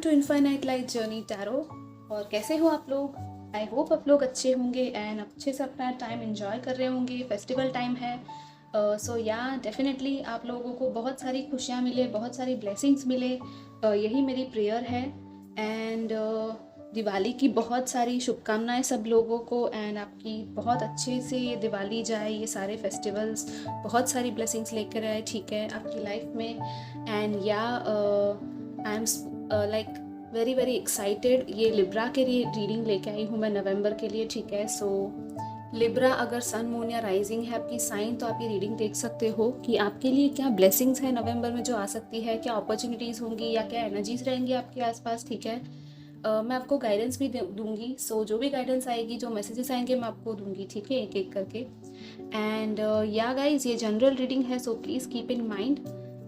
To infinite light journey tarot. और कैसे हो आप लोग? आई होप आप लोग अच्छे होंगे एंड अच्छे से अपना टाइम एंजॉय कर रहे होंगे। फेस्टिवल टाइम है, सो या डेफिनेटली आप लोगों को बहुत सारी खुशियाँ मिले, बहुत सारी ब्लेसिंग्स मिले, यही मेरी प्रेयर है। एंड दिवाली की बहुत सारी शुभकामनाएं सब लोगों को, एंड आपकी बहुत अच्छे से ये दिवाली जाए, ये सारे फेस्टिवल्स बहुत सारी ब्लेसिंग्स लेकर आए, ठीक है, आपकी लाइफ में। एंड या I am like very very excited. ये लिब्रा के लिए रीडिंग लेके आई हूँ मैं नवंबर के लिए, ठीक है। सो लिब्रा अगर सन मून या राइजिंग है आपकी साइन, तो आप ये रीडिंग देख सकते हो कि आपके लिए क्या ब्लेसिंग्स है नवंबर में जो आ सकती है, क्या अपॉर्चुनिटीज़ होंगी या क्या एनर्जीज रहेंगी आपके आसपास, ठीक है। मैं आपको गाइडेंस भी दूंगी। सो जो भी गाइडेंस आएगी, जो मैसेजेस आएंगे, मैं आपको दूंगी, ठीक है, एक एक करके। एंड या गाइज, ये जनरल रीडिंग है, so please keep in mind.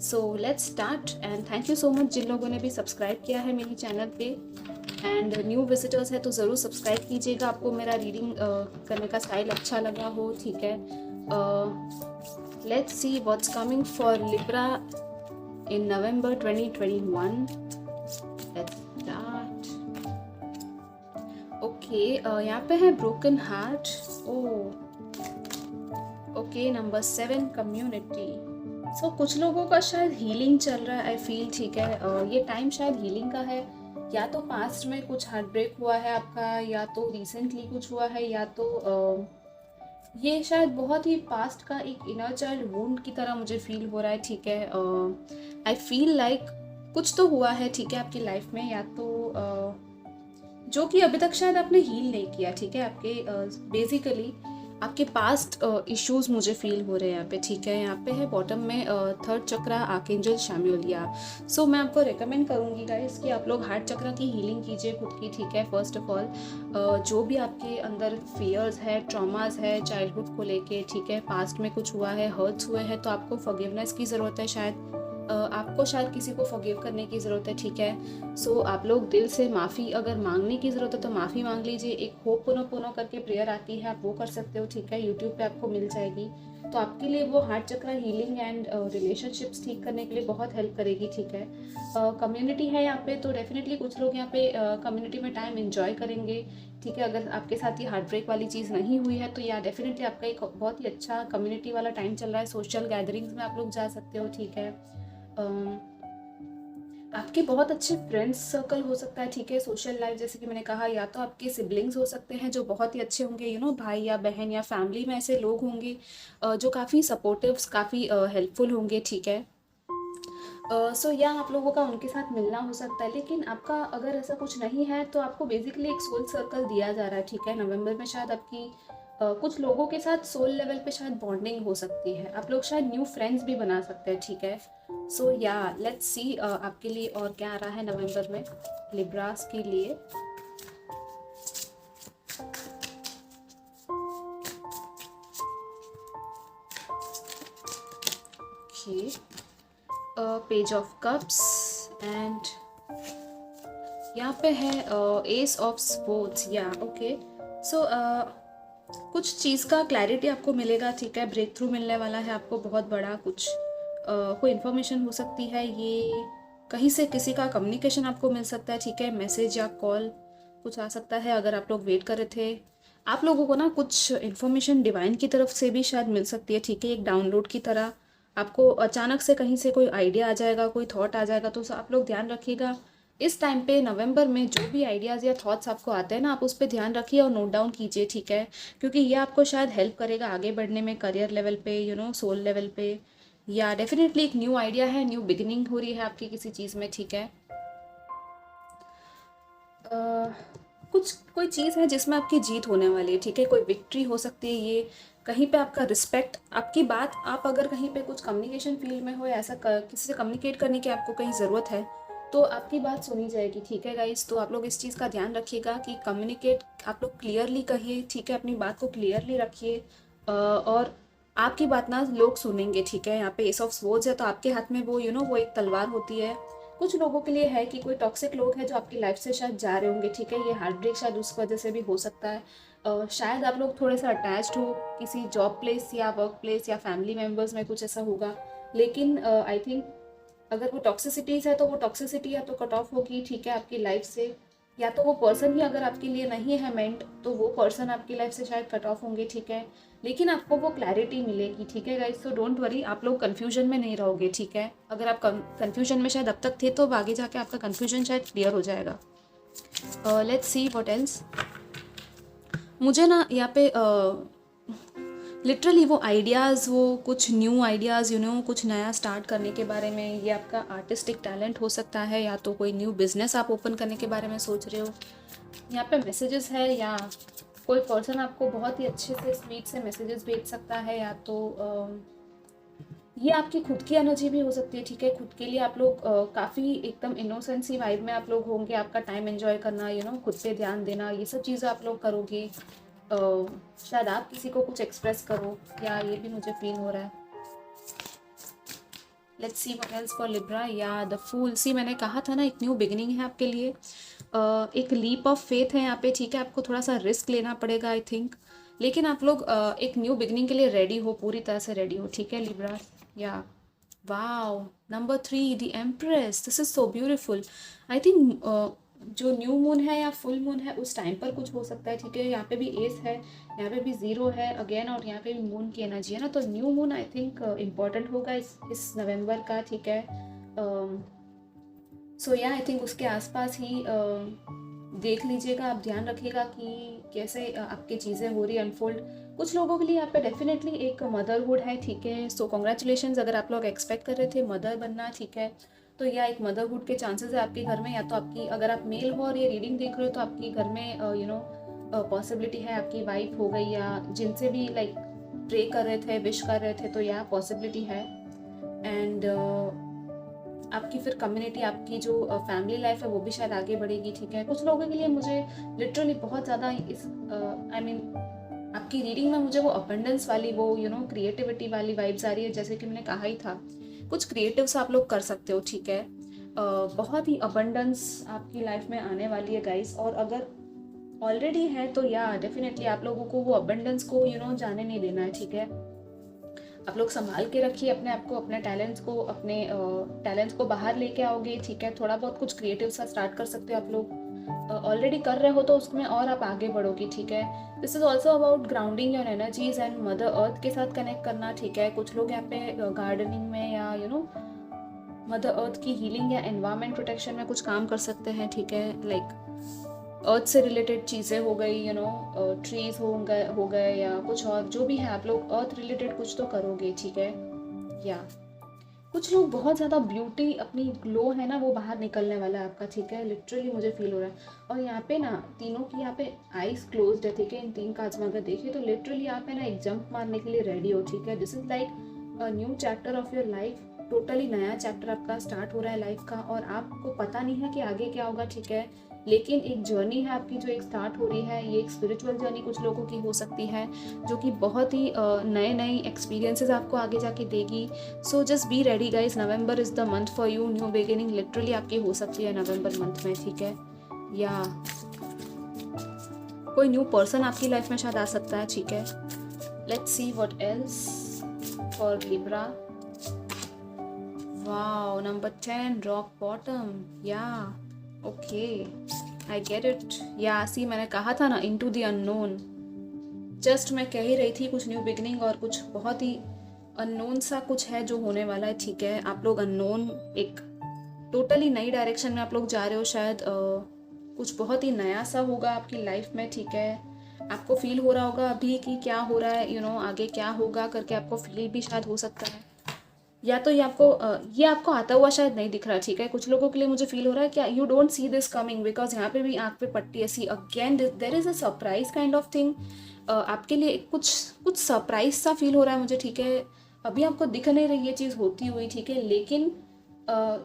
So let's start. And thank you so much जिन लोगों ने भी सब्सक्राइब किया है मेरी चैनल पे, एंड न्यू विजिटर्स है तो ज़रूर सब्सक्राइब कीजिएगा, आपको मेरा रीडिंग करने का स्टाइल अच्छा लगा हो, ठीक है। Let's see what's coming for Libra in November 2021। Let's start. Okay, यहाँ पे है broken heart. Okay, number 7 community. So कुछ लोगों का शायद हीलिंग चल रहा है, आई फील, ठीक है। ये टाइम शायद हीलिंग का है। या तो पास्ट में कुछ हार्ट ब्रेक हुआ है आपका, या तो रिसेंटली कुछ हुआ है, या तो ये शायद बहुत ही पास्ट का एक इनर चाइल्ड वुंड की तरह मुझे फील हो रहा है, ठीक है। आई फील लाइक कुछ तो हुआ है, ठीक है, आपकी लाइफ में, या तो जो कि अभी तक शायद आपने हील नहीं किया, ठीक है। आपके बेसिकली आपके पास्ट इश्यूज मुझे फील हो रहे हैं यहाँ पे, ठीक है। यहाँ पे है बॉटम में थर्ड चक्रा, आर्कएंजल शाम्योलिया। सो मैं आपको रेकमेंड करूँगी गाइस कि आप लोग हार्ट चक्रा की हीलिंग कीजिए खुद की, ठीक है। फर्स्ट ऑफ ऑल जो भी आपके अंदर फियर्स है, ट्रॉमास है चाइल्डहुड को लेके, ठीक है, पास्ट में कुछ हुआ है, हर्ट्स हुए हैं, तो आपको फॉरगिवनेस की ज़रूरत है। शायद आपको शायद किसी को फॉरगिव करने की ज़रूरत है, ठीक है। सो आप लोग दिल से माफ़ी अगर मांगने की ज़रूरत है तो माफ़ी मांग लीजिए। एक होप पुनो पुनो करके प्रेयर आती है, आप वो कर सकते हो, ठीक है, यूट्यूब पे आपको मिल जाएगी। तो आपके लिए वो हार्ट चक्र हीलिंग एंड रिलेशनशिप्स ठीक करने के लिए बहुत हेल्प करेगी, ठीक है। कम्युनिटी है यहाँ पे, तो डेफिनेटली कुछ लोग यहाँ पे कम्युनिटी में टाइम एंजॉय करेंगे, ठीक है। अगर आपके साथ ये हार्ट ब्रेक वाली चीज़ नहीं हुई है तो या डेफिनेटली आपका एक बहुत ही अच्छा कम्युनिटी वाला टाइम चल रहा है। सोशल गैदरिंग्स में आप लोग जा सकते हो, ठीक है। आपके बहुत अच्छे फ्रेंड्स सर्कल हो सकता है, ठीक है। सोशल लाइफ जैसे कि मैंने कहा, या तो आपके सिबलिंग्स हो सकते हैं जो बहुत ही अच्छे होंगे, यू नो, भाई या बहन या फैमिली में ऐसे लोग होंगे जो काफ़ी सपोर्टिव, काफ़ी हेल्पफुल होंगे, ठीक है। सो या आप लोगों का उनके साथ मिलना हो सकता है। लेकिन आपका अगर ऐसा कुछ नहीं है तो आपको बेसिकली एक सोल सर्कल दिया जा रहा है, ठीक है। नवंबर में शायद आपकी कुछ लोगों के साथ सोल लेवल पे शायद बॉन्डिंग हो सकती है, आप लोग शायद न्यू फ्रेंड्स भी बना सकते हैं, ठीक है। सो या लेट्स सी आपके लिए और क्या आ रहा है नवंबर में लिब्रास के लिए। Okay, page of cups, and यहाँ पे है एस ऑफ स्पोर्ट्स, या ओके। सो कुछ चीज़ का क्लैरिटी आपको मिलेगा, ठीक है। ब्रेक थ्रू मिलने वाला है आपको बहुत बड़ा, कुछ कोई इन्फॉर्मेशन हो सकती है, ये कहीं से किसी का कम्युनिकेशन आपको मिल सकता है, ठीक है। मैसेज या कॉल कुछ आ सकता है। अगर आप लोग वेट कर रहे थे, आप लोगों को ना कुछ इन्फॉर्मेशन डिवाइन की तरफ से भी शायद मिल सकती है, ठीक है, एक डाउनलोड की तरह। आपको अचानक से कहीं से कोई आइडिया आ जाएगा, कोई थॉट आ जाएगा, तो आप लोग ध्यान रखिएगा इस टाइम पे नवंबर में जो भी आइडियाज़ या थॉट्स आपको आते हैं ना, आप उस पर ध्यान रखिए और नोट डाउन कीजिए, ठीक है। क्योंकि ये आपको शायद हेल्प करेगा आगे बढ़ने में, करियर लेवल पे, यू नो, सोल लेवल पे, या डेफिनेटली एक न्यू आइडिया है, न्यू बिगिनिंग हो रही है आपकी किसी चीज़ में, ठीक है। कुछ कोई चीज़ है जिसमें आपकी जीत होने वाली है, ठीक है, कोई विक्ट्री हो सकती है। ये कहीं पे आपका रिस्पेक्ट, आपकी बात, आप अगर कहीं पे कुछ कम्युनिकेशन फील्ड में हो, ऐसा किसी से कम्युनिकेट करने की आपको कहीं ज़रूरत है, तो आपकी बात सुनी जाएगी, ठीक है गाइस। तो आप लोग इस चीज़ का ध्यान रखिएगा कि कम्युनिकेट आप लोग क्लियरली कहिए, ठीक है, अपनी बात को क्लियरली रखिए, और आपकी बात ना लोग सुनेंगे, ठीक है। यहाँ पे एस ऑफ स्वॉर्ड्स है, तो आपके हाथ में वो, यू नो, वो एक तलवार होती है। कुछ लोगों के लिए है कि कोई टॉक्सिक लोग हैं जो आपकी लाइफ से शायद जा रहे होंगे, ठीक है। ये हार्ट ब्रेक शायद उस वजह से भी हो सकता है। शायद आप लोग थोड़े से अटैच्ड हो किसी जॉब प्लेस या वर्क प्लेस या फैमिली मेम्बर्स में, कुछ ऐसा होगा। लेकिन आई थिंक अगर वो टॉक्सिसिटीज़ है तो वो टॉक्सिसिटी या तो कट ऑफ होगी, ठीक है, आपकी लाइफ से, या तो वो पर्सन ही अगर आपके लिए नहीं है मेंट तो वो पर्सन आपकी लाइफ से शायद कट ऑफ होंगे, ठीक है, लेकिन आपको वो क्लैरिटी मिलेगी, ठीक है गाइस। तो डोंट वरी, आप लोग कन्फ्यूजन में नहीं रहोगे, ठीक है। अगर आप कन्फ्यूजन में शायद अब तक थे तो अब आगे जाके आपका कन्फ्यूजन शायद क्लियर हो जाएगा। Let's see what else. मुझे ना यहाँ पे लिटरली वो आइडियाज़, वो कुछ न्यू आइडियाज़, कुछ नया स्टार्ट करने के बारे में, ये आपका आर्टिस्टिक टैलेंट हो सकता है, या तो कोई न्यू बिजनेस आप ओपन करने के बारे में सोच रहे हो। यहाँ पे मैसेजेस है, या कोई पर्सन आपको बहुत ही अच्छे से स्वीट से मैसेजेस भेज सकता है, या तो ये आपकी खुद की एनर्जी भी हो सकती है, ठीक है। खुद के लिए आप लोग काफ़ी एकदम इनोसेंसी वाइब में आप लोग होंगे, आपका टाइम एंजॉय करना, खुद पे ध्यान देना, ये सब चीज़ें आप लोग करोगे। शायद आप किसी को कुछ एक्सप्रेस करो, या ये भी मुझे फील हो रहा है। Let's see what else for Libra. या द फूल, सी मैंने कहा था ना, एक न्यू बिगिनिंग है आपके लिए, एक लीप ऑफ फेथ है यहाँ पे, ठीक है। आपको थोड़ा सा रिस्क लेना पड़ेगा आई थिंक, लेकिन आप लोग एक न्यू बिगिनिंग के लिए रेडी हो, पूरी तरह से रेडी हो, ठीक है लिब्रा। या wow, number 3 the empress, this is so beautiful. I think जो न्यू मून है या फुल मून है उस टाइम पर कुछ हो सकता है, ठीक है। यहाँ पे भी एस है, यहाँ पे भी 0 है अगेन, और यहाँ पे भी मून की एनर्जी है ना, तो new moon I think important होगा इस नवंबर का, ठीक है। सो या आई थिंक उसके आसपास ही देख लीजिएगा, आप ध्यान रखिएगा कि कैसे आपकी चीज़ें हो रही अनफोल्ड। कुछ लोगों के लिए यहाँ पे डेफिनेटली एक मदरहुड है, ठीक है। सो कॉन्ग्रेचुलेशंस, अगर आप लोग एक्सपेक्ट कर रहे थे मदर बनना, ठीक है, तो यह एक मदरहुड के चांसेस है आपके घर में। या तो आपकी, अगर आप मेल हो और ये रीडिंग देख रहे हो तो आपके घर में पॉसिबिलिटी है आपकी वाइफ हो गई, या जिनसे भी लाइक प्रे कर रहे थे, विश कर रहे थे, तो यह पॉसिबिलिटी है। एंड आपकी फिर कम्युनिटी, आपकी जो फैमिली लाइफ है वो भी शायद आगे बढ़ेगी, ठीक है। कुछ लोगों के लिए मुझे लिटरली बहुत ज़्यादा इस आई मीन आपकी रीडिंग में मुझे वो अबंडेंस वाली, वो क्रिएटिविटी वाली वाइब्स आ रही है। जैसे कि मैंने कहा ही था, कुछ क्रिएटिव्स आप लोग कर सकते हो, ठीक है। बहुत ही अबंडेंस आपकी लाइफ में आने वाली है गाइस, और अगर ऑलरेडी है तो या डेफिनेटली आप लोगों को वो अबंडेंस को जाने नहीं देना है, ठीक है। आप लोग संभाल के रखिए अपने आप को, अपने टैलेंट्स को बाहर लेके आओगे, ठीक है। थोड़ा बहुत कुछ क्रिएटिव सा स्टार्ट कर सकते हो आप लोग, ऑलरेडी कर रहे हो तो उसमें और आप आगे बढ़ोगे, ठीक है। This is also about grounding your energies and mother earth के साथ कनेक्ट करना, ठीक है। कुछ लोग यहाँ पे गार्डनिंग में या मदर अर्थ की हीलिंग या एनवायरमेंट प्रोटेक्शन में कुछ काम कर सकते हैं, ठीक है। लाइक अर्थ से रिलेटेड चीज़ें हो गई, ट्रीज हो गए या कुछ और जो भी है, आप लोग अर्थ रिलेटेड कुछ तो करोगे, ठीक है। या कुछ लोग बहुत ज़्यादा ब्यूटी, अपनी ग्लो है ना, वो बाहर निकलने वाला है आपका, ठीक है। लिटरली मुझे फील हो रहा है। और यहाँ पे ना तीनों की यहाँ पे आईज क्लोज्ड है, ठीक है। इन 3 कार्ड्स में अगर देखिए तो लिटरली आप है ना एक जंप मारने के लिए रेडी हो, ठीक है। This is like a new chapter of your life, totally नया चैप्टर आपका स्टार्ट हो रहा है लाइफ का, और आपको पता नहीं है कि आगे क्या होगा, ठीक है। लेकिन एक जर्नी है आपकी जो एक स्टार्ट हो रही है, ये एक स्पिरिचुअल जर्नी कुछ लोगों की हो सकती है, जो कि बहुत ही नए नए एक्सपीरियंसेस आपको आगे जाके देगी। So just be ready guys, November is the month for you. New beginning literally आपकी हो सकती है नवंबर मंथ में, ठीक है। या कोई न्यू पर्सन आपकी लाइफ में शायद आ सकता है, ठीक है। Let's see what else for Libra. Wow, number 10 rock bottom. या ओके, आई गेट इट। या सी मैंने कहा था ना, इनटू द अननोन, जस्ट मैं कह ही रही थी कुछ न्यू बिगनिंग और कुछ बहुत ही अननोन सा कुछ है जो होने वाला है, ठीक है। आप लोग अननोन, एक टोटली नई डायरेक्शन में आप लोग जा रहे हो, शायद कुछ बहुत ही नया सा होगा आपकी लाइफ में, ठीक है। आपको फील हो रहा होगा अभी कि क्या हो रहा है, आगे क्या होगा करके आपको फील भी शायद हो सकता है, या तो ये आपको आता हुआ शायद नहीं दिख रहा, ठीक है। कुछ लोगों के लिए मुझे फील हो रहा है कि you don't see this coming, because यहाँ पे भी आँख पे पट्टी ऐसी, again there is a surprise kind of thing. आपके लिए कुछ सरप्राइज सा फील हो रहा है मुझे, ठीक है। अभी आपको दिख नहीं रही ये चीज़ होती हुई, ठीक है, लेकिन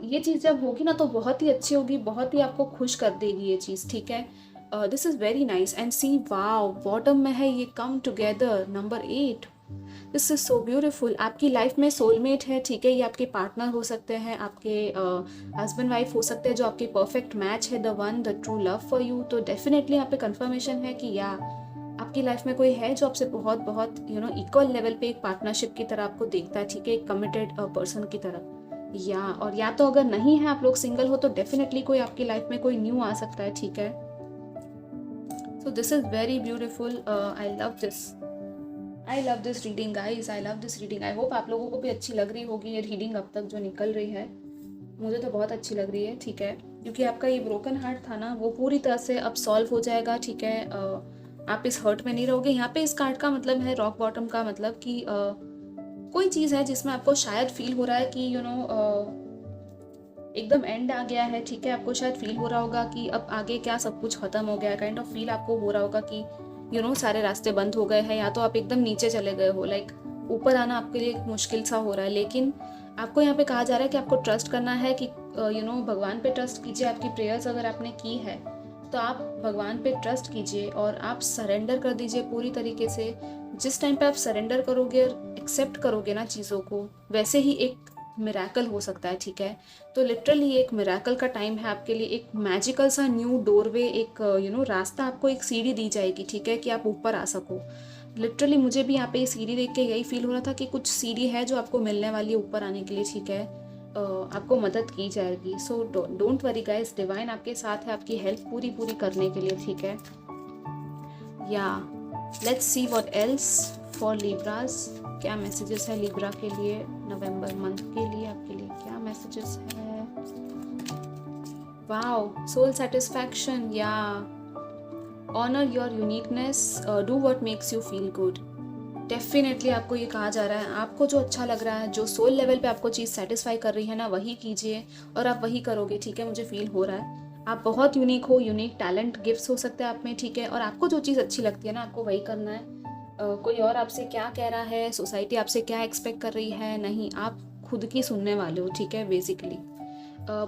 ये चीज़ जब होगी ना तो बहुत ही अच्छी होगी, बहुत ही आपको खुश कर देगी ये चीज़, ठीक है। This is very nice. And see wow, bottom में है ये come together, number 8। This is so beautiful. आपकी लाइफ में सोलमेट है, ठीक है। ये आपके पार्टनर हो सकते हैं, आपके हस्बैंड वाइफ हो सकते हैं, जो आपके परफेक्ट मैच है, the one, the true love for you. तो डेफिनेटली यहाँ पे कंफर्मेशन है कि या आपकी लाइफ में कोई है जो आपसे बहुत बहुत इक्वल लेवल पे एक पार्टनरशिप की तरह आपको देखता है, ठीक है, एक कमिटेड पर्सन की तरह। और या तो अगर नहीं है आप लोग सिंगल हो तो डेफिनेटली कोई आपकी लाइफ में कोई न्यू आ सकता है, ठीक है। So this is very beautiful, I love this reading guys, I love this reading. I hope आप लोगों को भी अच्छी लग रही होगी ये रीडिंग अब तक जो निकल रही है। मुझे तो बहुत अच्छी लग रही है, ठीक है, क्योंकि आपका ये ब्रोकन हार्ट था ना, वो पूरी तरह से अब सॉल्व हो जाएगा, ठीक है। आप इस हर्ट में नहीं रहोगे। यहाँ पे इस कार्ड का मतलब है रॉक बॉटम का मतलब कि कोई चीज़ है जिसमें आपको शायद फील हो रहा है कि एकदम एंड आ गया है, ठीक है। आपको शायद फील हो रहा होगा कि अब आगे क्या सब कुछ खत्म हो गया है, काइंड ऑफ फील आपको हो रहा होगा कि सारे रास्ते बंद हो गए हैं, या तो आप एकदम नीचे चले गए हो, लाइक ऊपर आना आपके लिए मुश्किल सा हो रहा है। लेकिन आपको यहाँ पे कहा जा रहा है कि आपको ट्रस्ट करना है कि भगवान पे ट्रस्ट कीजिए। आपकी प्रेयर्स अगर आपने की है तो आप भगवान पे ट्रस्ट कीजिए और आप सरेंडर कर दीजिए पूरी तरीके से। जिस टाइम पे आप सरेंडर करोगे और एक्सेप्ट करोगे ना चीज़ों को, वैसे ही एक मिरेकल हो सकता है, ठीक है। तो लिटरली एक मिरेकल का टाइम है आपके लिए, एक मैजिकल सा न्यू डोरवे, एक रास्ता, आपको एक सीढ़ी दी जाएगी, ठीक है, कि आप ऊपर आ सको। लिटरली मुझे भी यहाँ पे ये सीढ़ी देख के यही फील हो रहा था कि कुछ सीढ़ी है जो आपको मिलने वाली है ऊपर आने के लिए, ठीक है। आपको मदद की जाएगी। So don't worry guys, divine आपके साथ है आपकी हेल्प पूरी करने के लिए, ठीक है। या let's see what else for Libras. क्या मैसेजेस है लिब्रा के लिए नवंबर मंथ के लिए, आपके लिए क्या मैसेजेस है। वाओ, सोल सेटिस्फैक्शन, या honour your uniqueness, do what makes you feel good. Definitely आपको ये कहा जा रहा है, आपको जो अच्छा लग रहा है, जो सोल लेवल पे आपको चीज़ सेटिस्फाई कर रही है ना, वही कीजिए और आप वही करोगे, ठीक है। मुझे फील हो रहा है आप बहुत यूनिक हो, यूनिक टैलेंट गिफ्ट्स हो सकते हैं आप में, ठीक है। और आपको जो चीज़ अच्छी लगती है ना, आपको वही करना है। कोई और आपसे क्या कह रहा है, सोसाइटी आपसे क्या एक्सपेक्ट कर रही है, नहीं, आप खुद की सुनने वाले हो, ठीक है। बेसिकली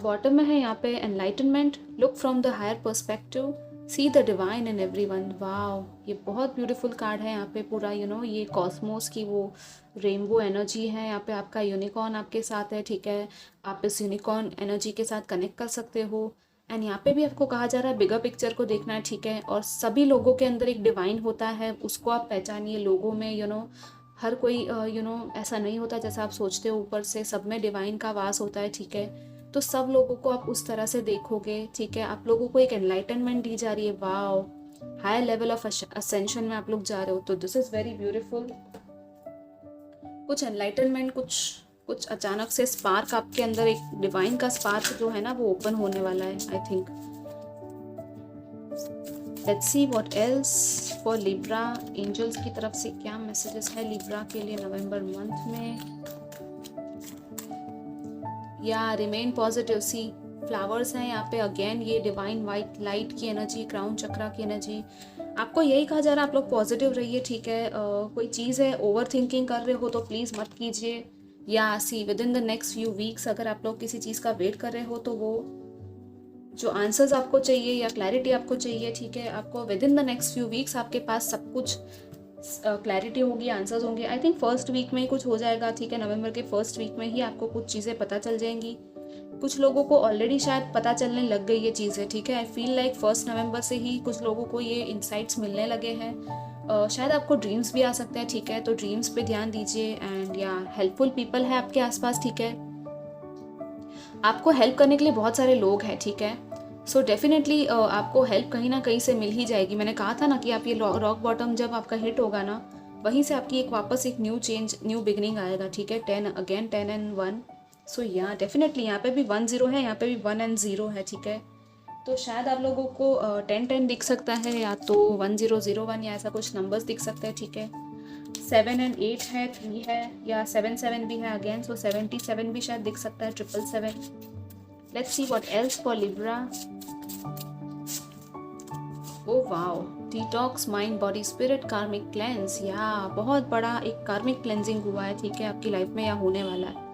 बॉटम में है यहाँ पे enlightenment, look from the higher perspective, see the divine in everyone. Wow, ये बहुत ब्यूटीफुल कार्ड है। यहाँ पे पूरा ये कॉस्मोस की वो रेनबो एनर्जी है। यहाँ पे आपका यूनिकॉर्न आपके साथ है, ठीक है। आप इस यूनिकॉर्न एनर्जी के साथ कनेक्ट कर सकते हो। एंड यहाँ पे भी आपको कहा जा रहा है बिगर पिक्चर को देखना है, ठीक है। और सभी लोगों के अंदर एक डिवाइन होता है, उसको आप पहचानिए। लोगों में हर कोई ऐसा नहीं होता जैसा आप सोचते हो, ऊपर से सब में डिवाइन का वास होता है, ठीक है। तो सब लोगों को आप उस तरह से देखोगे, ठीक है। आप लोगों को एक एनलाइटनमेंट दी जा रही है। Wow, high level of ascension में आप लोग जा रहे हो, तो दिस इज वेरी ब्यूटीफुल। कुछ एनलाइटनमेंट, कुछ अचानक से स्पार्क आपके अंदर, एक डिवाइन का स्पार्क जो है ना, वो ओपन होने वाला है, I think. Let's see what else for Libra. Angels की तरफ से क्या मैसेजेस है लिब्रा के लिए नवंबर मंथ में। या रिमेन पॉजिटिव, सी फ्लावर्स हैं यहाँ पे, अगेन ये डिवाइन वाइट लाइट की एनर्जी, क्राउन चक्रा की एनर्जी। आपको यही कहा जा रहा है आप लोग पॉजिटिव रहिए, ठीक है। कोई चीज़ है ओवर थिंकिंग कर रहे हो तो प्लीज़ मत कीजिए। या see within the next few weeks अगर आप लोग किसी चीज़ का वेट कर रहे हो तो वो जो आंसर्स आपको चाहिए या क्लैरिटी आपको चाहिए, ठीक है, आपको with in the next few weeks आपके पास सब कुछ क्लैरिटी होगी, आंसर्स होंगे। आई थिंक फर्स्ट वीक में ही कुछ हो जाएगा, ठीक है। नवंबर के फर्स्ट वीक में ही आपको कुछ चीज़ें पता चल जाएंगी। कुछ लोगों को ऑलरेडी शायद पता चलने लग गई ये चीज़ें, ठीक है। आई फील लाइक 1 नवंबर से ही कुछ लोगों को ये इंसाइट्स मिलने लगे हैं। शायद आपको ड्रीम्स भी आ सकते हैं, ठीक है। तो ड्रीम्स पे ध्यान दीजिए। एंड या हेल्पफुल पीपल है आपके आसपास, ठीक है। आपको हेल्प करने के लिए बहुत सारे लोग हैं, ठीक है। सो डेफिनेटली आपको हेल्प कहीं ना कहीं से मिल ही जाएगी। मैंने कहा था ना कि आप ये रॉक बॉटम जब आपका हिट होगा ना, वहीं से आपकी एक वापस एक न्यू चेंज, न्यू बिगनिंग आएगा, ठीक है। 10 and 1। सो या डेफिनेटली यहाँ पे भी 1 0 है, यहाँ पे भी 1 and 0 है, ठीक है। तो शायद आप लोगों को 10 दिख सकता है, या तो 1 0 0 1, या ऐसा कुछ नंबर्स दिख सकते हैं, ठीक है। 7 and 8 है, 3 है, या 7 7 भी है अगेन। सो 77 भी शायद दिख सकता है, 777। Let's see what else for Libra. Oh wow, detox mind body spirit कार्मिक क्लेंस। या बहुत बड़ा एक कार्मिक क्लेंजिंग हुआ है, ठीक है, आपकी लाइफ में या होने वाला है।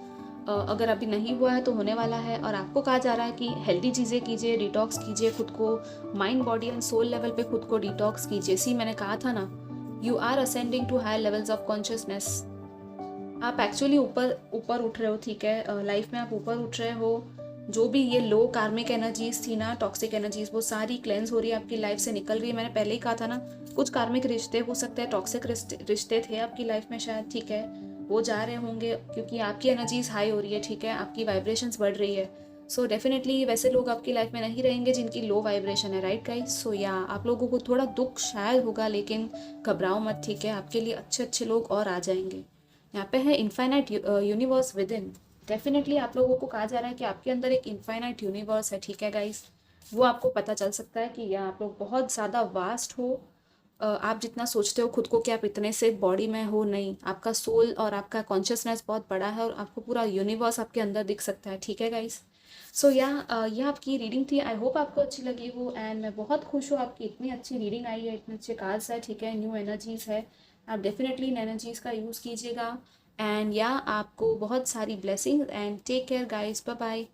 अगर अभी नहीं हुआ है तो होने वाला है। और आपको कहा जा रहा है कि हेल्दी चीज़ें कीजिए, डिटॉक्स कीजिए खुद को, mind body and soul level पे खुद को डिटॉक्स कीजिए। सी मैंने कहा था ना, you are ascending to higher levels of consciousness. आप एक्चुअली ऊपर उठ रहे हो, ठीक है। लाइफ में आप ऊपर उठ रहे हो। जो भी ये लो कार्मिक एनर्जीज थी ना, टॉक्सिक एनर्जीज, वो सारी क्लेंस हो रही है, आपकी लाइफ से निकल रही है। मैंने पहले ही कहा था ना, कुछ कार्मिक रिश्ते हो सकते हैं, टॉक्सिक रिश्ते थे आपकी लाइफ में शायद, ठीक है। वो जा रहे होंगे क्योंकि आपकी एनर्जीज हाई हो रही है, ठीक है, आपकी वाइब्रेशंस बढ़ रही है। सो डेफिनेटली वैसे लोग आपकी लाइफ में नहीं रहेंगे जिनकी लो वाइब्रेशन है, राइट गाइस। सो या आप लोगों को थोड़ा दुख शायद होगा, लेकिन घबराओ मत, ठीक है, आपके लिए अच्छे अच्छे लोग और आ जाएंगे। यहाँ पे है infinite universe with in. Definitely आप लोगों को कहा जा रहा है कि आपके अंदर एक इनफाइनाइट यूनिवर्स है, ठीक है गाइस। वो आपको पता चल सकता है कि या आप लोग बहुत ज़्यादा वास्ट हो। आप जितना सोचते हो खुद को कि आप इतने से बॉडी में हो, नहीं, आपका सोल और आपका कॉन्शियसनेस बहुत बड़ा है और आपको पूरा यूनिवर्स आपके अंदर दिख सकता है, ठीक है गाइस। सो यह आपकी रीडिंग थी। आई होप आपको अच्छी लगी हो, एंड मैं बहुत खुश हूँ आपकी इतनी अच्छी रीडिंग आई है, इतने अच्छे कार्ड्स है, ठीक है, न्यू एनर्जीज है। आप डेफिनेटली इन एनर्जीज का यूज़ कीजिएगा। एंड या आपको बहुत सारी blessing and take care guys, bye bye.